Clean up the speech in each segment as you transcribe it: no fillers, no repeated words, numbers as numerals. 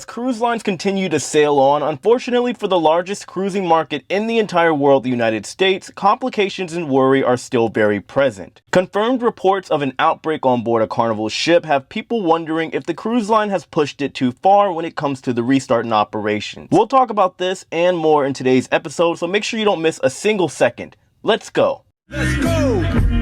As cruise lines continue to sail on, unfortunately for the largest cruising market in the entire world, the United States, complications and worry are still very present. Confirmed reports of an outbreak on board a Carnival ship have people wondering if the cruise line has pushed it too far when it comes to the restart in operations. We'll talk about this and more in today's episode, so make sure you don't miss a single second. Let's go! Let's go!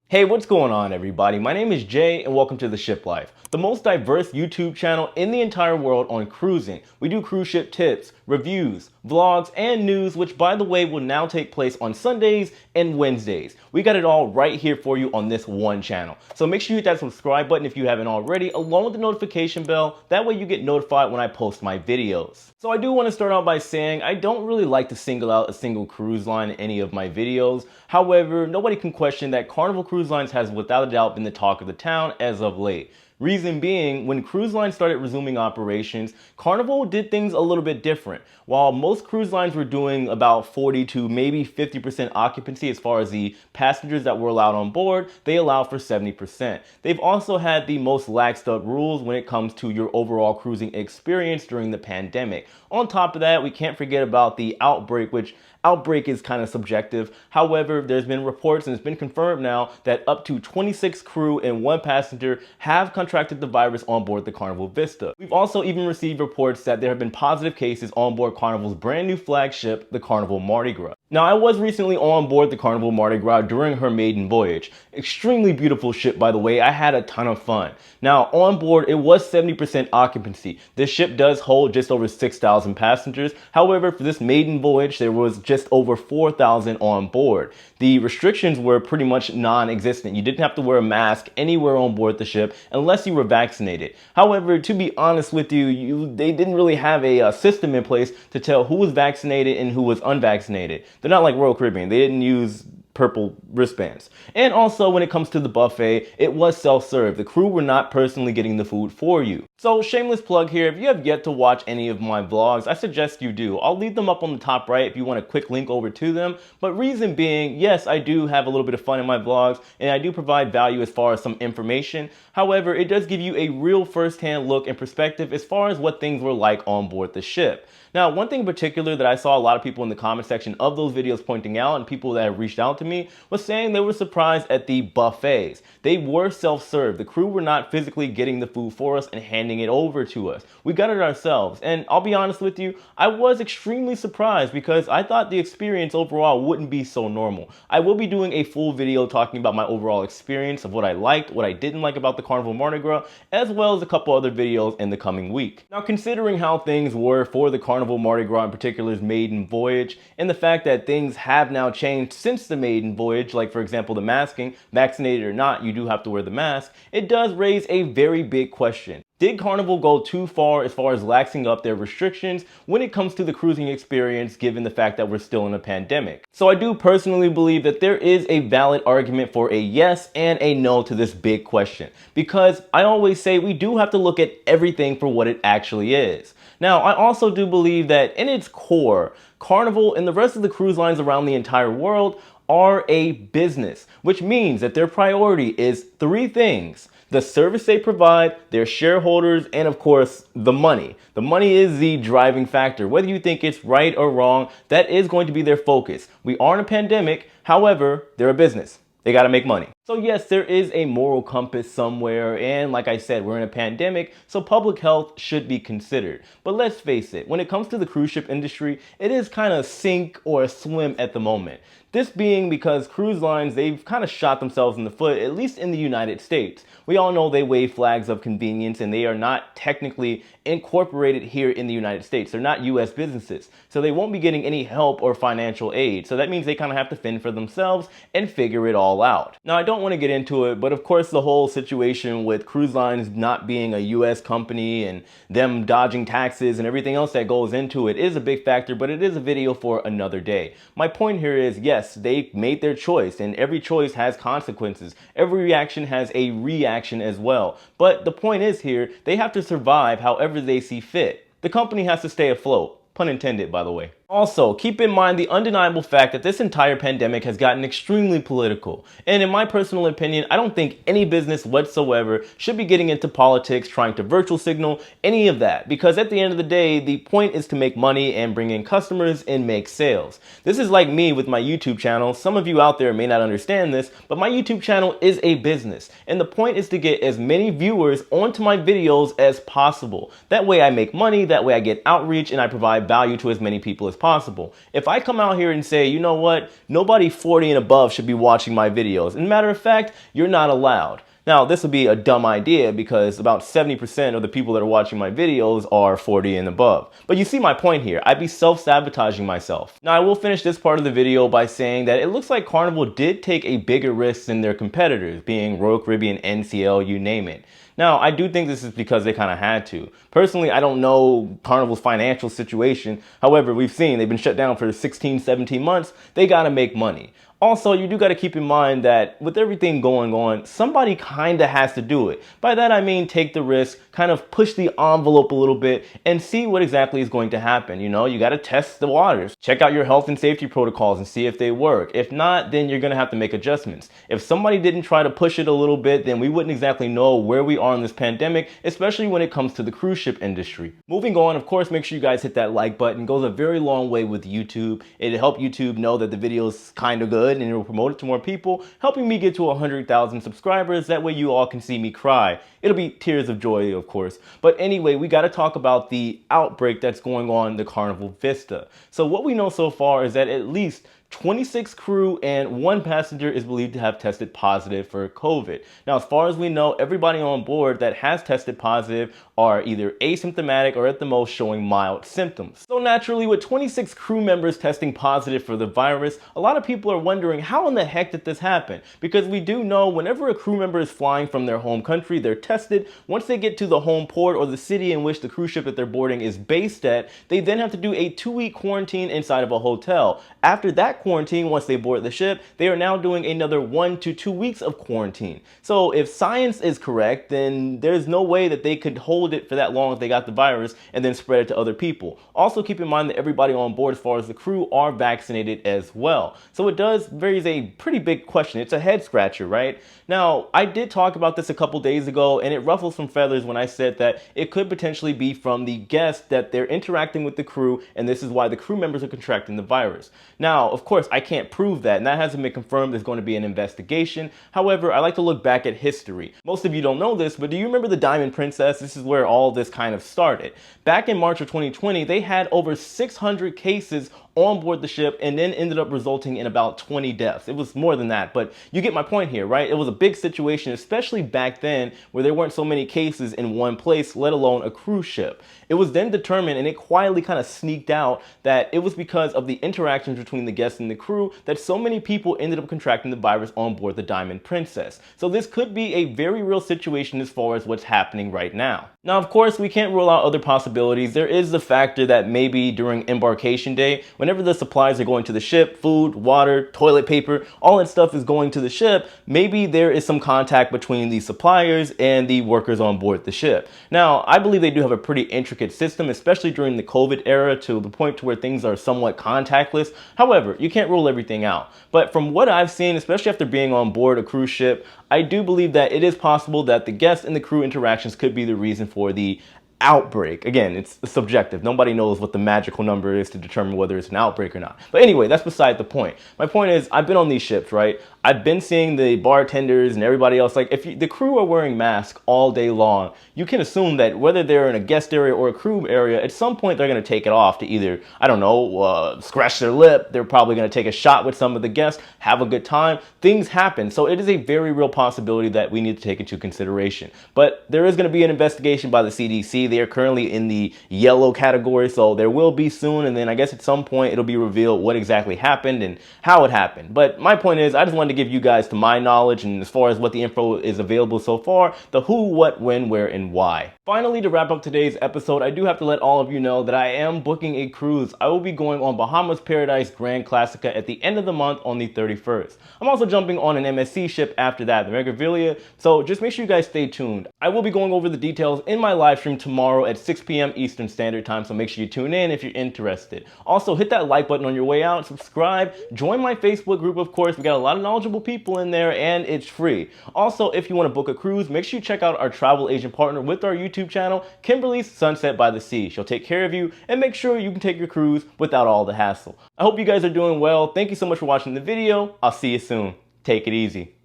Hey, what's going on everybody? My name is Jay and welcome to The Ship Life, the most diverse YouTube channel in the entire world on cruising. We do cruise ship tips, reviews, vlogs, and news, which by the way will now take place on Sundays and Wednesdays. We got it all right here for you on this one channel. So make sure you hit that subscribe button if you haven't already, along with the notification bell. That way you get notified when I post my videos. So I do want to start out by saying I don't really like to single out a single cruise line in any of my videos. However, nobody can question that Carnival Cruise Lines has without a doubt been the talk of the town as of late. Reason being, when cruise lines started resuming operations, Carnival did things a little bit different. While most cruise lines were doing about 40 to maybe 50% occupancy as far as the passengers that were allowed on board, they allowed for 70%. They've also had the most laxed up rules when it comes to your overall cruising experience during the pandemic. On top of that, we can't forget about the outbreak, which outbreak is kind of subjective. However, there's been reports and it's been confirmed now that up to 26 crew and 1 passenger have contracted the virus on board the Carnival Vista. We've also even received reports that there have been positive cases on board Carnival's brand new flagship, the Carnival Mardi Gras. Now, I was recently on board the Carnival Mardi Gras during her maiden voyage. Extremely beautiful ship, by the way. I had a ton of fun. Now, on board, it was 70% occupancy. This ship does hold just over 6,000 passengers. However, for this maiden voyage, there was just over 4,000 on board. The restrictions were pretty much non-existent. You didn't have to wear a mask anywhere on board the ship unless you were vaccinated. However, to be honest with you, they didn't really have a system in place to tell who was vaccinated and who was unvaccinated. They're not like Royal Caribbean. They didn't use purple wristbands. And also when it comes to the buffet, it was self-serve. The crew were not personally getting the food for you. So shameless plug here, if you have yet to watch any of my vlogs, I suggest you do. I'll leave them up on the top right if you want a quick link over to them. But reason being, yes, I do have a little bit of fun in my vlogs and I do provide value as far as some information. However, it does give you a real first-hand look and perspective as far as what things were like on board the ship. Now, one thing in particular that I saw a lot of people in the comment section of those videos pointing out and people that have reached out to me was saying they were surprised at the buffets. They were self-serve. The crew were not physically getting the food for us and handing it over to us. We got it ourselves. And I'll be honest with you, I was extremely surprised because I thought the experience overall wouldn't be so normal. I will be doing a full video talking about my overall experience of what I liked, what I didn't like about the Carnival Mardi Gras, as well as a couple other videos in the coming week. Now, considering how things were for the Carnival Mardi Gras in particular's maiden voyage, and the fact that things have now changed since the maiden voyage, like for example the masking, vaccinated or not, you do have to wear the mask, it does raise a very big question. Did Carnival go too far as laxing up their restrictions when it comes to the cruising experience, given the fact that we're still in a pandemic? So I do personally believe that there is a valid argument for a yes and a no to this big question, because I always say we do have to look at everything for what it actually is. Now, I also do believe that in its core, Carnival and the rest of the cruise lines around the entire world are a business, which means that their priority is 3 things: the service they provide, their shareholders, and of course, the money. The money is the driving factor. Whether you think it's right or wrong, that is going to be their focus. We are in a pandemic, however, they're a business. They got to make money. So yes, there is a moral compass somewhere, and like I said, we're in a pandemic, so public health should be considered. But let's face it, when it comes to the cruise ship industry, it is kind of sink or swim at the moment. This being because cruise lines, they've kind of shot themselves in the foot, at least in the United States. We all know they wave flags of convenience and they are not technically incorporated here in the United States. They're not US businesses, so they won't be getting any help or financial aid. So that means they kind of have to fend for themselves and figure it all out. Now, I don't want to get into it, but of course the whole situation with cruise lines not being a US company and them dodging taxes and everything else that goes into it is a big factor, but it is a video for another day. My point here is, yes, they made their choice and every choice has consequences. Every reaction has a reaction as well. But the point is here, they have to survive however they see fit. The company has to stay afloat. Pun intended, by the way. Also, keep in mind the undeniable fact that this entire pandemic has gotten extremely political. And in my personal opinion, I don't think any business whatsoever should be getting into politics, trying to virtual signal, any of that. Because at the end of the day, the point is to make money and bring in customers and make sales. This is like me with my YouTube channel. Some of you out there may not understand this, but my YouTube channel is a business. And the point is to get as many viewers onto my videos as possible. That way I make money, that way I get outreach, and I provide value to as many people as possible. If I come out here and say, you know what, nobody 40 and above should be watching my videos, and matter of fact, you're not allowed. Now, this would be a dumb idea because about 70% of the people that are watching my videos are 40 and above. But you see my point here. I'd be self-sabotaging myself. Now, I will finish this part of the video by saying that it looks like Carnival did take a bigger risk than their competitors, being Royal Caribbean, NCL, you name it. Now, I do think this is because they kind of had to. Personally, I don't know Carnival's financial situation. However, we've seen they've been shut down for 16, 17 months. They got to make money. Also, you do got to keep in mind that with everything going on, somebody kind of has to do it. By that, I mean take the risk, kind of push the envelope a little bit and see what exactly is going to happen. You know, you got to test the waters. Check out your health and safety protocols and see if they work. If not, then you're going to have to make adjustments. If somebody didn't try to push it a little bit, then we wouldn't exactly know where we are in this pandemic, especially when it comes to the cruise ship industry. Moving on, of course, make sure you guys hit that like button. It goes a very long way with YouTube. It'll help YouTube know that the video is kind of good, and it will promote it to more people, helping me get to 100,000 subscribers. That way you all can see me cry. It'll be tears of joy, of course. But anyway, we got to talk about the outbreak that's going on in the Carnival Vista. So what we know so far is that at least 26 crew and 1 passenger is believed to have tested positive for COVID. Now, as far as we know, everybody on board that has tested positive are either asymptomatic or at the most showing mild symptoms. So naturally, with 26 crew members testing positive for the virus, a lot of people are wondering how in the heck did this happen? Because we do know whenever a crew member is flying from their home country, they're tested. Once they get to the home port or the city in which the cruise ship that they're boarding is based at, they then have to do a 2-week quarantine inside of a hotel. After that quarantine, once they board the ship, they are now doing another 1 to 2 weeks of quarantine. So if science is correct, then there's no way that they could hold it for that long if they got the virus and then spread it to other people. Also keep in mind that everybody on board as far as the crew are vaccinated as well. So it does raise a pretty big question. It's a head scratcher, right? Now, I did talk about this a couple days ago, and it ruffles some feathers when I said that it could potentially be from the guests that they're interacting with the crew, and this is why the crew members are contracting the virus. Now, of course, I can't prove that, and that hasn't been confirmed. There's going to be an investigation. However, I like to look back at history. Most of you don't know this, but do you remember the Diamond Princess? This is where all this kind of started. Back in March of 2020, they had over 600 cases on board the ship and then ended up resulting in about 20 deaths. It was more than that, but you get my point here, right? It was a big situation, especially back then where there weren't so many cases in one place, let alone a cruise ship. It was then determined, and it quietly kind of sneaked out, that it was because of the interactions between the guests and the crew that so many people ended up contracting the virus on board the Diamond Princess. So this could be a very real situation as far as what's happening right now. Now, of course, we can't rule out other possibilities. There is the factor that maybe during embarkation day, whenever the supplies are going to the ship, food, water, toilet paper, all that stuff is going to the ship, maybe there is some contact between the suppliers and the workers on board the ship. Now, I believe they do have a pretty intricate system, especially during the COVID era, to the point to where things are somewhat contactless. However, you can't rule everything out. But from what I've seen, especially after being on board a cruise ship, I do believe that it is possible that the guest and the crew interactions could be the reason for the outbreak. Again, it's subjective. Nobody knows what the magical number is to determine whether it's an outbreak or not. But anyway, that's beside the point. My point is, I've been on these ships, right? I've been seeing the bartenders and everybody else. Like, if the crew are wearing masks all day long, you can assume that whether they're in a guest area or a crew area, at some point they're going to take it off to either, I don't know, scratch their lip. They're probably going to take a shot with some of the guests, have a good time. Things happen. So it is a very real possibility that we need to take into consideration. But there is going to be an investigation by the CDC. They are currently in the yellow category, so there will be soon. And then I guess at some point it'll be revealed what exactly happened and how it happened. But my point is, I just wanted to give you guys, to my knowledge, and as far as what the info is available so far, the who, what, when, where, and why. Finally, to wrap up today's episode, I do have to let all of you know that I am booking a cruise. I will be going on Bahamas Paradise Grand Classica at the end of the month on the 31st. I'm also jumping on an MSC ship after that, the Megavilia, so just make sure you guys stay tuned. I will be going over the details in my live stream tomorrow at 6 p.m. Eastern Standard Time, so make sure you tune in if you're interested. Also, hit that like button on your way out, subscribe, join my Facebook group, of course. We got a lot of knowledgeable people in there, and it's free. Also, if you want to book a cruise, make sure you check out our travel agent partner with our YouTube channel, Kimberly's Sunset by the Sea. She'll take care of you and make sure you can take your cruise without all the hassle. I hope you guys are doing well. Thank you so much for watching the video. I'll see you soon. Take it easy.